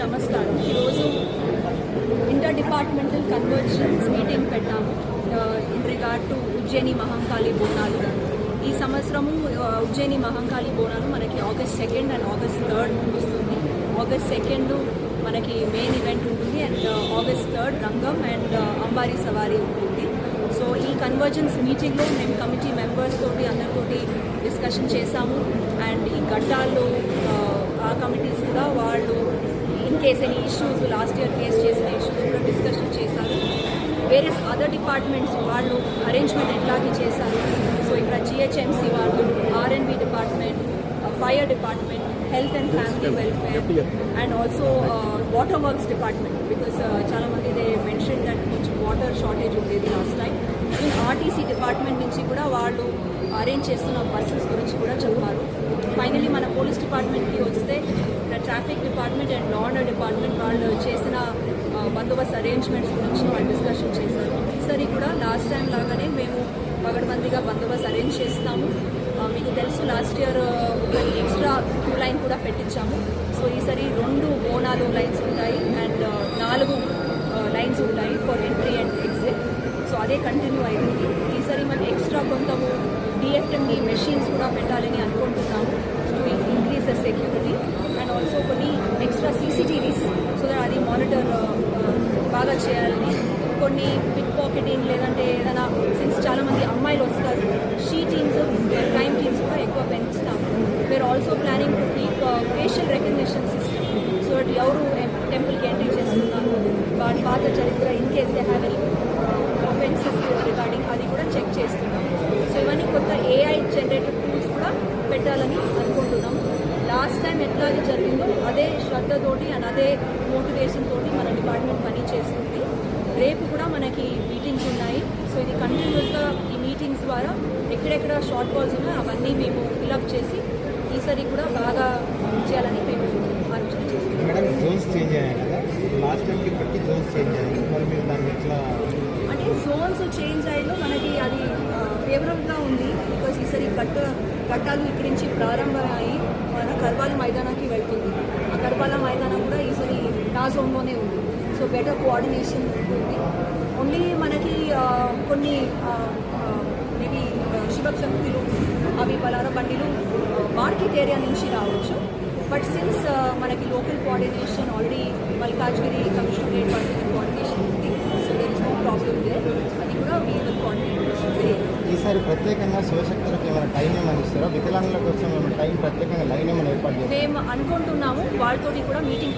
నమస్కారం. ఈరోజు inter departmental convergence meeting పెట్టాము in regard to Ujjaini Mahankali Bonalu. ఈ సంవత్సరము ఉజ్జయిని మహంకాళి బోనాలు మనకి August 2 అండ్ August 3 వస్తుంది. August 2 మనకి మెయిన్ ఈవెంట్ ఉంటుంది అండ్ August 3 రంగం అండ్ అంబారీ సవారీ ఉంటుంది. సో ఈ కన్వర్జెన్స్ మీటింగ్లో మేము కమిటీ మెంబర్స్ తోటి అందరితోటి డిస్కషన్ చేశాము అండ్ ఈ ఘట్టాల్లో ఆ కమిటీస్ కూడా వాళ్ళు in case any issues last year face చేసిన ఇష్యూస్ కూడా డిస్కషన్ చేశారు. వేరే అదర్ డిపార్ట్మెంట్స్ వాళ్ళు అరేంజ్మెంట్ ఎట్లాగే చేశారు. సో ఇక్కడ GHMC వాళ్ళు, R&B department, fire department, health and family welfare and also water works department because చాలామంది దే మెన్షన్ దట్ కొంచెం వాటర్ షార్టేజ్ ఉండేది last time. Even RTC department నుంచి కూడా వాళ్ళు అరేంజ్ చేస్తున్న బస్సెస్ గురించి కూడా చెప్పారు. ఫైనలీ మన పోలీస్ డిపార్ట్మెంట్కి వస్తే traffic department and law and department వాళ్ళు చేసిన బందోబస్తు అరేంజ్మెంట్స్ గురించి వాళ్ళు డిస్కషన్ చేశారు. ఈసారి కూడా లాస్ట్ టైం లాగానే మేము పగడబందీగా బందోబస్తు అరేంజ్ చేస్తాము. మీకు తెలుసు last year extra queue line కూడా పెట్టించాము. సో ఈసారి 2 బోనాలు లైన్స్ ఉంటాయి అండ్ 4 లైన్స్ ఉంటాయి for entry and exit. So అదే కంటిన్యూ అయింది. ఈసారి మనం ఎక్స్ట్రా కొంతము DFME మెషిన్స్ కూడా పెట్టాలని అనుకుంటున్నాము to increase the security and also కొన్ని ఎక్స్ట్రా CCTVs సో దట్ అది మానిటర్ బాగా చేయాలని. కొన్ని పిక్ పాకెటింగ్ లేదంటే ఏదైనా సిన్స్ చాలామంది అమ్మాయిలు వస్తారు, షీ టీమ్స్ క్రైమ్ టీమ్స్ కూడా ఎక్కువ పెంచుతాము. We are also planning to keep facial recognition system so that ఎవరు టెంపుల్కి ఎంట్రీ చేస్తున్నారు, వాటి పాత చరిత్ర in case they have any offences regarding అది కూడా చెక్ చేస్తున్నాం. సో ఇవన్నీ కొత్త AI జనరేటెడ్ టూల్స్ కూడా పెట్టాలని అనుకుంటున్నాం. లాస్ట్ టైం ఎట్లాగే జరిగిందో అదే శ్రద్ధతోటి అండ్ అదే మోటివేషన్ తోటి మన డిపార్ట్మెంట్ పని చేస్తుంది. రేపు కూడా మనకి మీటింగ్స్ ఉన్నాయి. సో ఇది కంటిన్యూస్గా ఈ మీటింగ్స్ ద్వారా ఎక్కడెక్కడ షార్ట్ ఫాల్స్ ఉన్నాయో అవన్నీ మేము ఫిల్అప్ చేసి ఈసారి కూడా బాగా చేయాలని మేము ఆలోచన చేస్తున్నాం. అంటే జోన్స్ చేంజ్ అయ్యేలో మనకి అది ఫేవరబుల్గా ఉంది బికాస్ ఈసారి ఘట్టాలు ఇక్కడి నుంచి ప్రారంభమయ్యి మన కర్బాల మైదానానికి వెళ్తుంది. ఆ కర్బాల మైదానం కూడా ఈసారి నా జోన్లోనే ఉంది. సో బెటర్ కోఆర్డినేషన్ ఉంటుంది. ఓన్లీ మనకి కొన్ని మేబీ శివశక్తులు అవి బలార బండిలు మార్కెట్ ఏరియా నుంచి రావచ్చు. బట్ సిన్స్ మనకి local coordination already Malkajgiri commissionerate వాళ్ళకి కోఆర్డినేషన్ ఉంది. So there is no problem there. అది కూడా వీ విల్ కోఆర్డినేట్. ఈసారి ప్రత్యేకంగా శివశక్తులకు ఏమైనా టైం ఏమైనా ఇస్తారా? వికలాంగుల కోసం ఏమైనా టైం ప్రత్యేకంగా లైన్ ఏమైనా ఏర్పాటు చేస్తారా? మేము అనుకుంటున్నాము వాళ్ళతోటి కూడా మీటింగ్